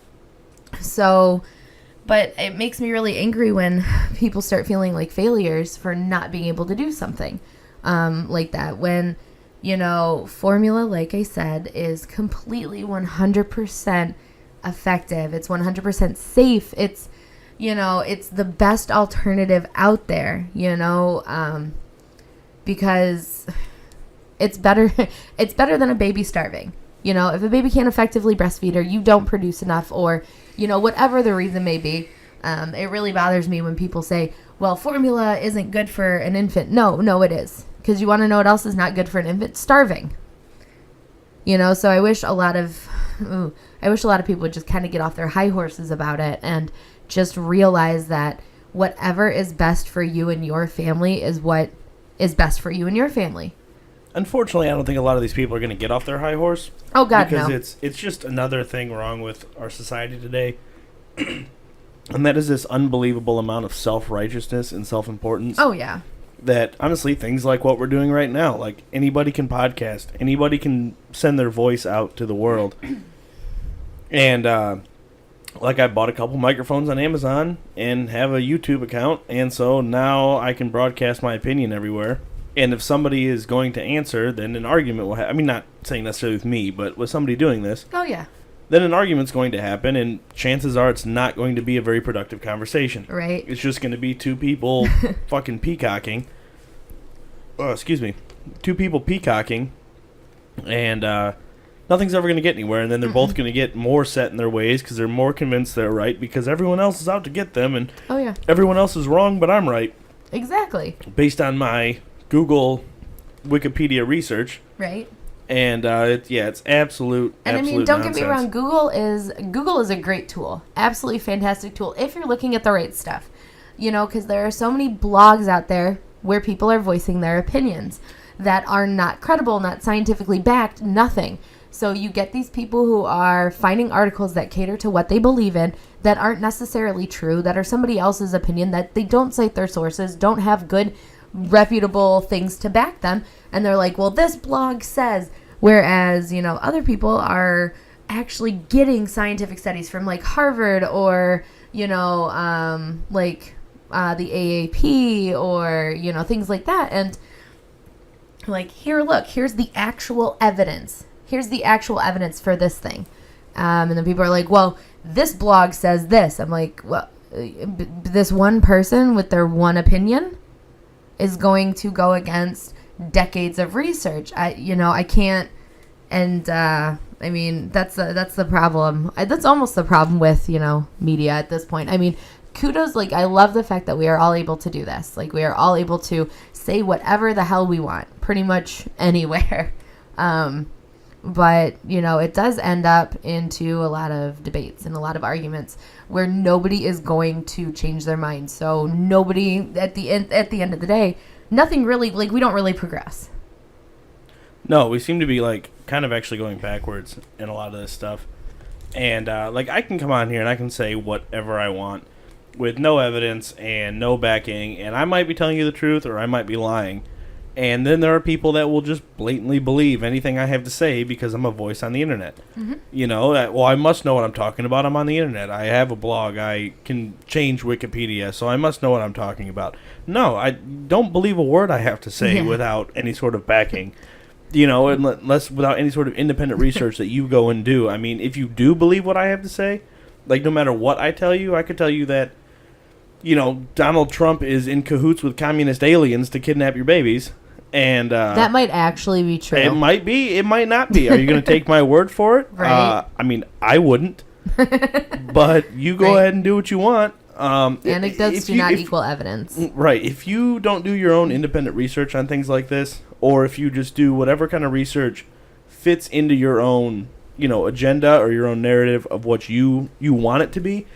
So, but it makes me really angry when people start feeling like failures for not being able to do something like that. When, formula, like I said, is completely 100% effective. It's 100% safe. It's, it's the best alternative out there, because it's better. It's better than a baby starving. If a baby can't effectively breastfeed, or you don't produce enough, or, whatever the reason may be, it really bothers me when people say, well, formula isn't good for an infant. No, it is. Because you want to know what else is not good for an infant? Starving. So I wish a lot of people would just kind of get off their high horses about it and just realize that whatever is best for you and your family is what is best for you and your family. Unfortunately, I don't think a lot of these people are going to get off their high horse. Oh, God, because no. it's just another thing wrong with our society today. And that is this unbelievable amount of self-righteousness and self-importance. Oh, yeah. That, honestly, things like what we're doing right now, like anybody can podcast, anybody can send their voice out to the world. And, I bought a couple microphones on Amazon and have a YouTube account, and so now I can broadcast my opinion everywhere. And if somebody is going to answer, then an argument will happen. I mean, not saying necessarily with me, but with somebody doing this. Oh, yeah. Then an argument's going to happen, and chances are it's not going to be a very productive conversation. Right. It's just going to be two people fucking peacocking. Oh, excuse me. Two people peacocking, and nothing's ever going to get anywhere, and then they're both going to get more set in their ways because they're more convinced they're right because everyone else is out to get them, and everyone else is wrong, but I'm right. Exactly. Based on my Google Wikipedia research. Right. And it's absolute. And I mean, absolute don't nonsense. get me wrong. Google is a great tool, absolutely fantastic tool if you're looking at the right stuff. Because there are so many blogs out there where people are voicing their opinions that are not credible, not scientifically backed, nothing. So you get these people who are finding articles that cater to what they believe in that aren't necessarily true, that are somebody else's opinion, that they don't cite their sources, don't have good, reputable things to back them, and they're like, well, this blog says. Whereas, other people are actually getting scientific studies from like Harvard or, the AAP or, things like that. And like, here's the actual evidence. Here's the actual evidence for this thing. And then people are like, well, this blog says this. I'm like, well, this one person with their one opinion is going to go against decades of research. I can't, and I mean that's the problem. That's almost the problem with media at this point. I mean, kudos, I love the fact that we are all able to do this. We are all able to say whatever the hell we want, pretty much anywhere. But it does end up into a lot of debates and a lot of arguments where nobody is going to change their mind. So nobody at the end of the day. Nothing really, we don't really progress. No, we seem to be, kind of actually going backwards in a lot of this stuff. And, I can come on here and I can say whatever I want with no evidence and no backing, and I might be telling you the truth or I might be lying. And then there are people that will just blatantly believe anything I have to say because I'm a voice on the internet. Mm-hmm. You know, well, I must know what I'm talking about. I'm on the internet. I have a blog. I can change Wikipedia, so I must know what I'm talking about. No, I don't believe a word I have to say without any sort of backing. You know, unless without any sort of independent research that you go and do. I mean, if you do believe what I have to say, like no matter what I tell you, I could tell you that, you know, Donald Trump is in cahoots with communist aliens to kidnap your babies. And that might actually be true. It might be. It might not be. Are you going to take my word for it? Right. I mean, I wouldn't. But you go ahead and do what you want. Anecdotes do not equal evidence. Right. If you don't do your own independent research on things like this, or if you just do whatever kind of research fits into your own, you know, agenda or your own narrative of what you want it to be,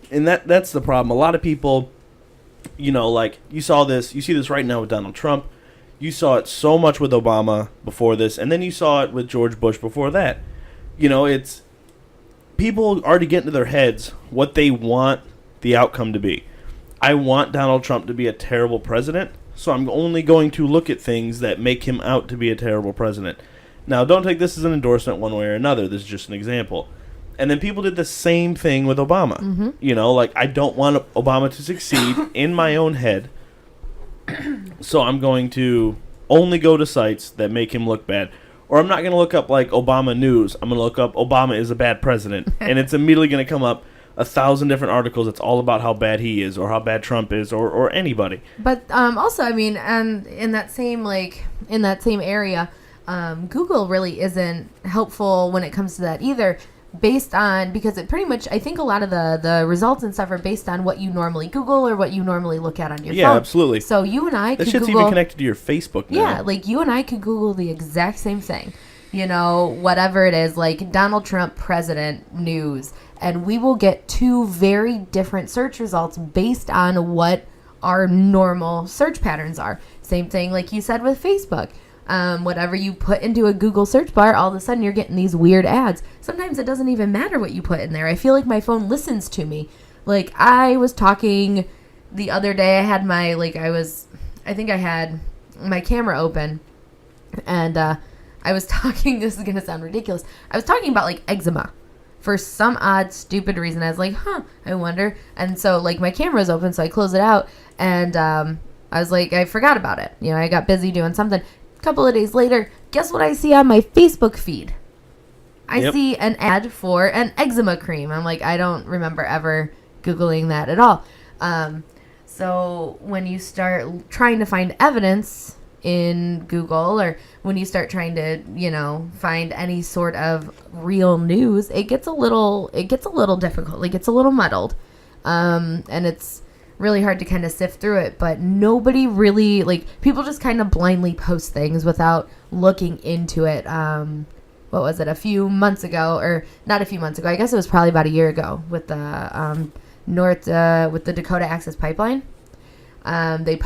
and that's the problem. A lot of people, you know, like you see this right now with Donald Trump. You saw it so much with Obama before this, and then you saw it with George Bush before that. You know, it's people already get into their heads what they want the outcome to be. I want Donald Trump to be a terrible president, so I'm only going to look at things that make him out to be a terrible president. Now, don't take this as an endorsement one way or another. This is just an example. And then people did the same thing with Obama. Mm-hmm. You know, like, I don't want Obama to succeed in my own head. So I'm going to only go to sites that make him look bad. Or I'm not going to look up, like, Obama news. I'm going to look up Obama is a bad president. And it's immediately going to come up 1,000 different articles that's all about how bad he is or how bad Trump is or anybody. But also, I mean, and in that same area, Google really isn't helpful when it comes to that either. Based on, because it pretty much, I think a lot of the results and stuff are based on what you normally Google or what you normally look at on your phone. Yeah, absolutely. So you and I could that shit's Google, even connected to your Facebook now. Yeah, like you and I could Google the exact same thing. You know, whatever it is, like Donald Trump president news. And we will get two very different search results based on what our normal search patterns are. Same thing like you said with Facebook. Whatever you put into a Google search bar, all of a sudden you're getting these weird ads. Sometimes it doesn't even matter what you put in there. I feel like my phone listens to me. Like, I was talking the other day, I had my, I think I had my camera open, and I was talking, this is going to sound ridiculous, I was talking about, like, eczema. For some odd, stupid reason, I was like, I wonder. And so, like, my camera's open, so I close it out, and I was like, I forgot about it. You know, I got busy doing something. A couple of days later, guess what I see on my Facebook feed? I see an ad for an eczema cream. I'm like, I don't remember ever Googling that at all. So when you start trying to find evidence in Google, or when you start trying to, you know, find any sort of real news, it gets a little difficult. It gets a little muddled. And it's really hard to kind of sift through it, but nobody really, like, people just kind of blindly post things without looking into it. What was it, a few months ago, or not a few months ago, I guess it was probably about a year ago, with the with the Dakota Access Pipeline. Somebody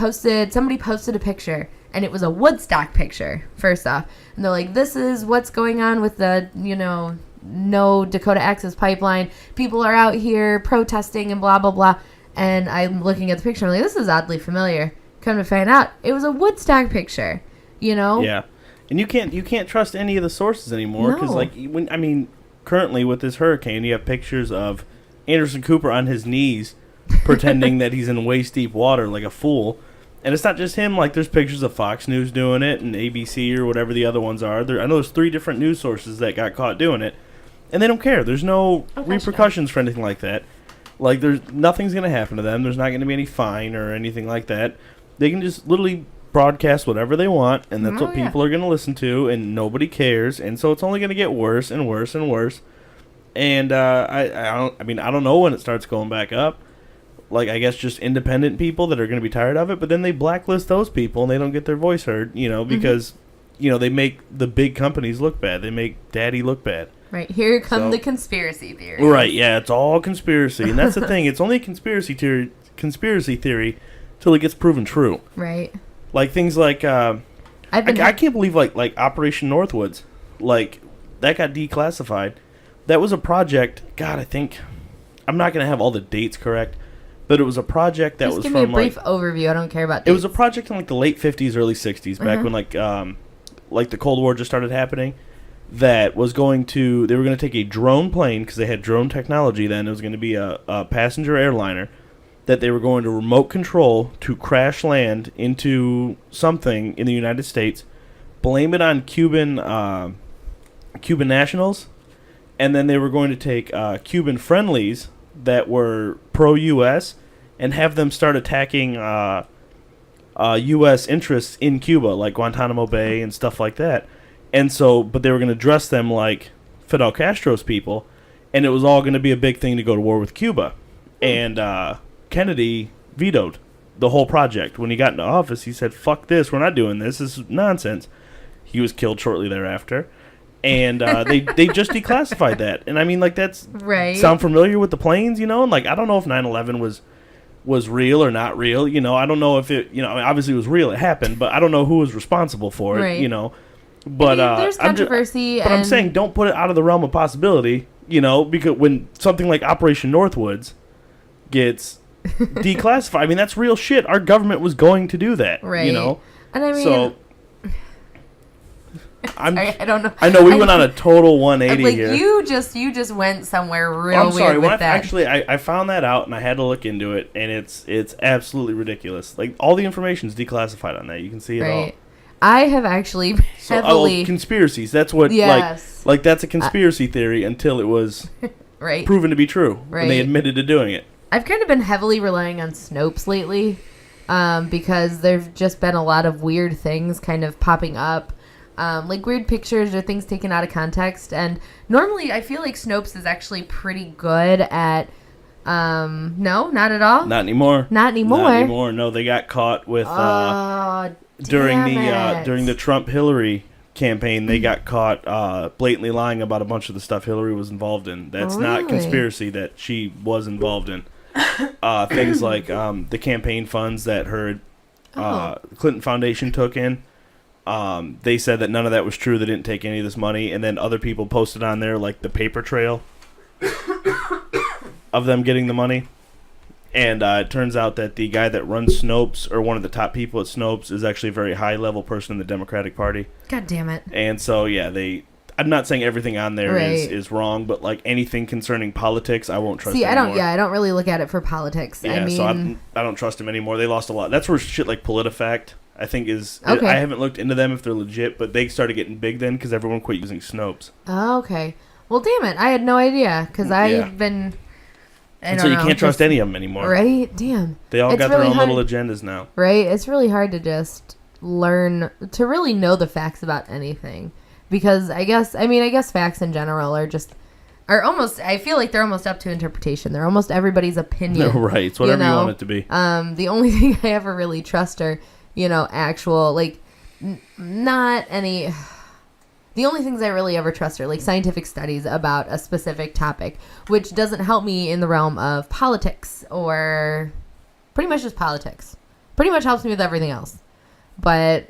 posted a picture, and it was a Woodstock picture, first off, and they're like, this is what's going on with the, you know, no Dakota Access Pipeline, people are out here protesting and blah blah blah. And I'm looking at the picture, I'm like, this is oddly familiar. Come to find out, it was a Woodstock picture, you know? Yeah. And you can't trust any of the sources anymore, because, like, currently with this hurricane, you have pictures of Anderson Cooper on his knees pretending that he's in waist-deep water like a fool. And it's not just him. Like, there's pictures of Fox News doing it and ABC or whatever the other ones are. I know there's 3 different news sources that got caught doing it, and they don't care. There's no repercussions for anything like that. Like, nothing's going to happen to them. There's not going to be any fine or anything like that. They can just literally broadcast whatever they want, and that's what people are going to listen to, and nobody cares. And so it's only going to get worse and worse and worse. And I don't know when it starts going back up. Like, I guess just independent people that are going to be tired of it, but then they blacklist those people and they don't get their voice heard, you know, because, you know, they make the big companies look bad. They make daddy look bad. Right, here come the conspiracy theories. Right, yeah, it's all conspiracy. And that's the thing. It's only a conspiracy theory till it gets proven true. Right. Like things like, I can't believe, like Operation Northwoods. Like, that got declassified. That was a project, God, I think, I'm not going to have all the dates correct, but it was a project that Just was give me a from brief like overview. I don't care about. it was a dates. project in like the late 50s, early 60s, back Uh-huh. when like the Cold War just started happening. That was they were going to take a drone plane because they had drone technology then. It was going to be a passenger airliner that they were going to remote control to crash land into something in the United States, blame it on Cuban nationals, and then they were going to take Cuban friendlies that were pro-U.S. and have them start attacking U.S. interests in Cuba, like Guantanamo Bay and stuff like that. And so, but they were going to dress them like Fidel Castro's people, and it was all going to be a big thing to go to war with Cuba. And Kennedy vetoed the whole project. When he got into office, he said, fuck this, we're not doing this, this is nonsense. He was killed shortly thereafter. And they just declassified that. And I mean, like, that's... Right. Sound familiar with the planes, you know? And, like, I don't know if 9/11 was real or not real, you know? I don't know if it... You know, I mean, obviously it was real, it happened, but I don't know who was responsible for it, Right. you know? But I mean, there's controversy, but I'm saying don't put it out of the realm of possibility, you know, because when something like Operation Northwoods gets declassified, I mean, that's real shit. Our government was going to do that, right. you know? And I mean, So I don't know. I know we went on a total 180 like here. you just went somewhere real I'm sorry. weird with that. Actually, I found that out and I had to look into it, and it's absolutely ridiculous. Like, all the information's declassified on that. You can see it all. Right. I have actually So, heavily conspiracies. That's what Yes. like that's a conspiracy theory until it was right. proven to be true, and they Right. admitted to doing it. I've kind of been heavily relying on Snopes lately, because there's just been a lot of weird things kind of popping up, like weird pictures or things taken out of context. And normally, I feel like Snopes is actually pretty good at. No, not at all. Not anymore. Not anymore. Not anymore. No, they got caught with Oh, during damn during the it. Trump Hillary campaign. They got caught blatantly lying about a bunch of the stuff Hillary was involved in. That's not Really? conspiracy that she was involved in. Things like the campaign funds that her Clinton Foundation took in. They said that none of that was true. They didn't take any of this money, and then other people posted on there like the paper trail of them getting the money. And it turns out that the guy that runs Snopes, or one of the top people at Snopes, is actually a very high-level person in the Democratic Party. God damn it. And so, yeah, I'm not saying everything on there Right. is wrong, but like anything concerning politics, I won't trust. See, anymore. I don't really look at it for politics. Yeah, I mean, so I don't trust them anymore. They lost a lot. That's where shit like PolitiFact, I think, is. Okay. I haven't looked into them if they're legit, but they started getting big then because everyone quit using Snopes. oh, okay. Well, damn it. I had no idea because Yeah. I've been. I And don't so you know, can't trust just- any of them anymore. Right? Damn. They all It's got their really own hard. little agendas now. Right? It's really hard to just learn to really know the facts about anything. Because I guess facts in general are almost, I feel like they're almost up to interpretation. They're almost everybody's opinion. Right. It's whatever you know? want it to be. The only thing I ever really trust are, actual, like, not any. The only things I really ever trust are like scientific studies about a specific topic, which doesn't help me in the realm of politics or pretty much just politics. Pretty much helps me with everything else. But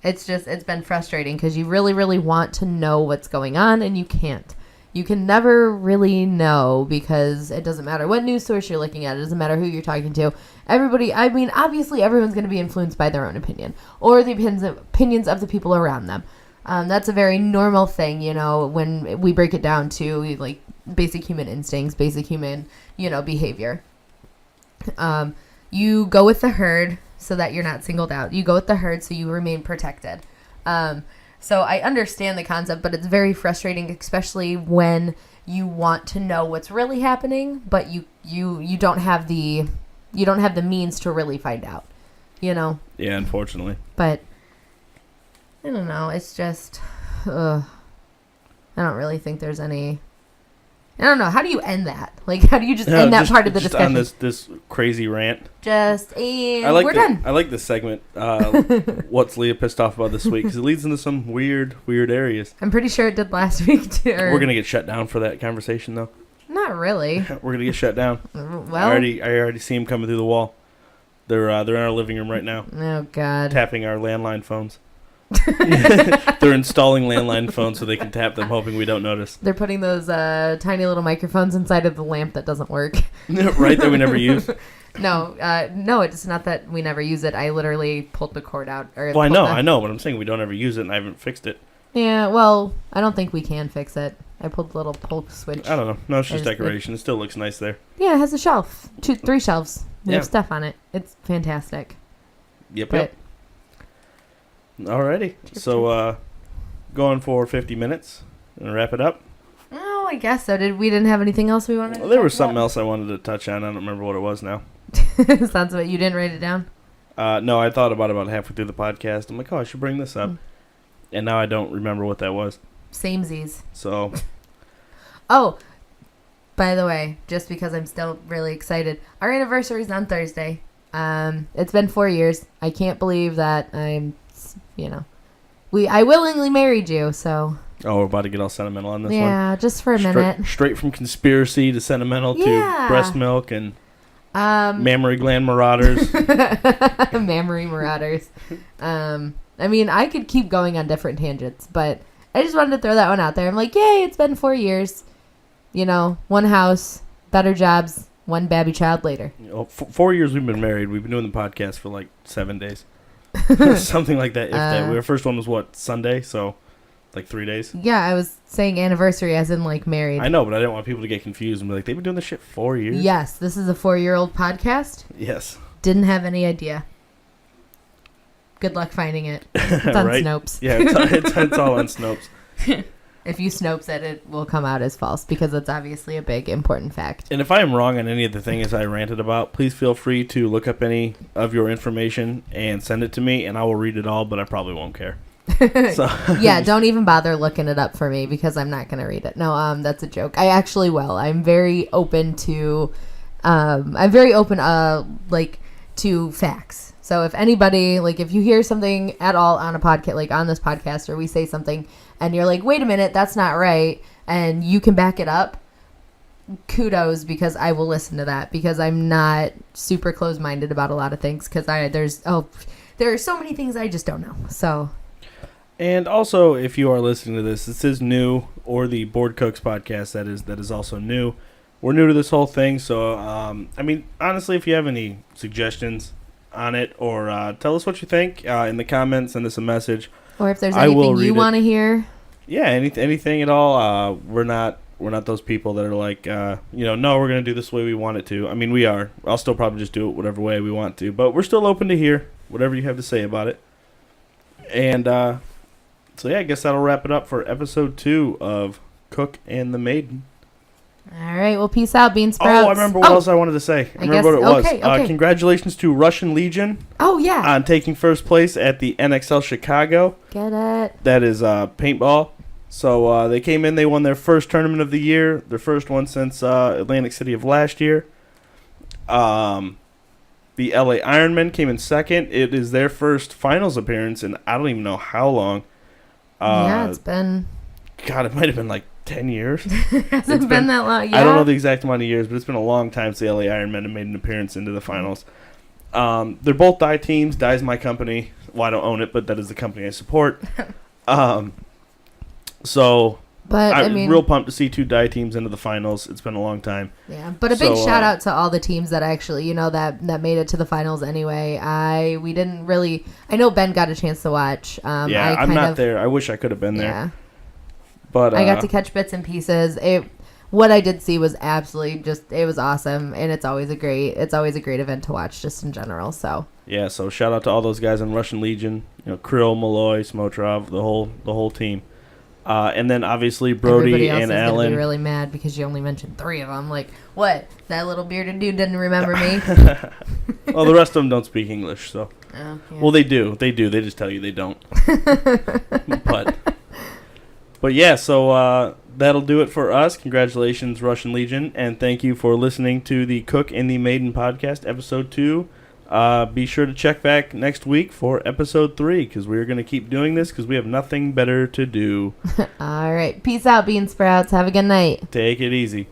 it's been frustrating because you really, really want to know what's going on and you can't. You can never really know because it doesn't matter what news source you're looking at. It doesn't matter who you're talking to. Obviously everyone's going to be influenced by their own opinion or the opinions of the people around them. That's a very normal thing, when we break it down to like basic human instincts, basic human, behavior. You go with the herd so that you're not singled out. You go with the herd so you remain protected. So I understand the concept, but it's very frustrating, especially when you want to know what's really happening, but you don't have the means to really find out, Yeah, unfortunately. But I don't know. It's just, I don't really think there's any. I don't know. How do you end that? Like, how do you just end that part of the just discussion? on this crazy rant. We're done. I like this segment. What's Leah pissed off about this week? Because it leads into some weird areas. I'm pretty sure it did last week too. We're gonna get shut down for that conversation, though. Not really. We're gonna get shut down. Well. I already see them coming through the wall. They're in our living room right now, Oh God. tapping our landline phones. They're installing landline phones so they can tap them, hoping we don't notice. They're putting those tiny little microphones inside of the lamp that doesn't work. Right, that we never use. No, it's not that we never use it. I literally pulled the cord out. Well, I know, but I'm saying we don't ever use it, and I haven't fixed it. Yeah, well, I don't think we can fix it. I pulled the little pull switch. I don't know. No, it's just decoration. It still looks nice there. Yeah, it has a shelf. 3 shelves. We Yeah. have stuff on it. It's fantastic. Yep. Alrighty. So, going for 50 minutes and wrap it up. Oh, I guess so. We didn't have anything else we wanted Well, to there talk was something about? else I wanted to touch on. I don't remember what it was now. Sounds like you didn't write it down? No, I thought about halfway through the podcast. I'm like, oh, I should bring this up. And now I don't remember what that was. Samesies. So. Oh, by the way, just because I'm still really excited, our anniversary is on Thursday. It's been 4 years. I can't believe that I willingly married you, so. Oh, we're about to get all sentimental on this one. Yeah, just for a minute. Straight from conspiracy to sentimental to breast milk and mammary gland marauders. Mammary marauders. I mean, I could keep going on different tangents, but I just wanted to throw that one out there. I'm like, yay, it's been 4 years. One house, better jobs, one baby child later. 4 years we've been married. We've been doing the podcast for like 7 days. Something like that. If that. Our first one was Sunday? So like 3 days. Yeah, I was saying anniversary as in like married. I know, but I didn't want people to get confused and be like, they've been doing this shit 4 years? Yes, this is a 4-year-old podcast. Yes. Didn't have any idea. Good luck finding it. It's on right? Snopes. Yeah, it's all on Snopes. If you Snopes it will come out as false because it's obviously a big, important fact. And if I am wrong on any of the things I ranted about, please feel free to look up any of your information and send it to me, and I will read it all, but I probably won't care. So. Yeah, don't even bother looking it up for me because I'm not going to read it. No, that's a joke. I actually will. I'm very open to, to facts. So if anybody, if you hear something at all on a podcast, on this podcast, or we say something and you're like, wait a minute, that's not right, and you can back it up, kudos, because I will listen to that, because I'm not super close-minded about a lot of things, because there are so many things I just don't know, so. And also, if you are listening to this is new, or the Board Cooks podcast that is also new. We're new to this whole thing, so, honestly, if you have any suggestions on it, or tell us what you think in the comments, send us a message. Or if there's anything you want to hear. Yeah, anything at all. We're not those people that are like, no, we're going to do this the way we want it to. I mean, we are. I'll still probably just do it whatever way we want to. But we're still open to hear whatever you have to say about it. And so, yeah, I guess that'll wrap it up for episode 2 of Cook and the Maiden. All right, well, peace out, Bean Sprouts. Oh, I remember what else I wanted to say. I remember what it was. Okay. Congratulations to Russian Legion. Oh, yeah. On taking first place at the NXL Chicago. Get it. That is paintball. So they came in, they won their first tournament of the year, their first one since Atlantic City of last year. The LA Ironmen came in second. It is their first finals appearance in I don't even know how long. Yeah, it's been... God, it might have been like 10 years. Has it been that long? Yeah. I don't know the exact amount of years, but it's been a long time since the LA Ironmen have made an appearance into the finals. They're both Dye teams. Dye's my company. Well, I don't own it, but that is the company I support. But I'm real pumped to see 2 Dye teams into the finals. It's been a long time. Yeah, but a big shout out to all the teams that actually, that made it to the finals anyway. I know Ben got a chance to watch. I'm not there. I wish I could have been there. Yeah. But I got to catch bits and pieces. What I did see was absolutely it was awesome, and it's always a great event to watch just in general. So yeah, so shout out to all those guys in Russian Legion, Krill, Malloy, Smotrov, the whole team, and then obviously Brody and Allen. Gonna be really mad because you only mentioned 3 of them. Like, what? That little bearded dude didn't remember me. Well, the rest of them don't speak English, so. Yeah. Well, they do. They just tell you they don't. But yeah, so that'll do it for us. Congratulations, Russian Legion, and thank you for listening to the Cook and the Maiden podcast, episode 2. Be sure to check back next week for episode 3, because we're going to keep doing this because we have nothing better to do. All right. Peace out, Bean Sprouts. Have a good night. Take it easy.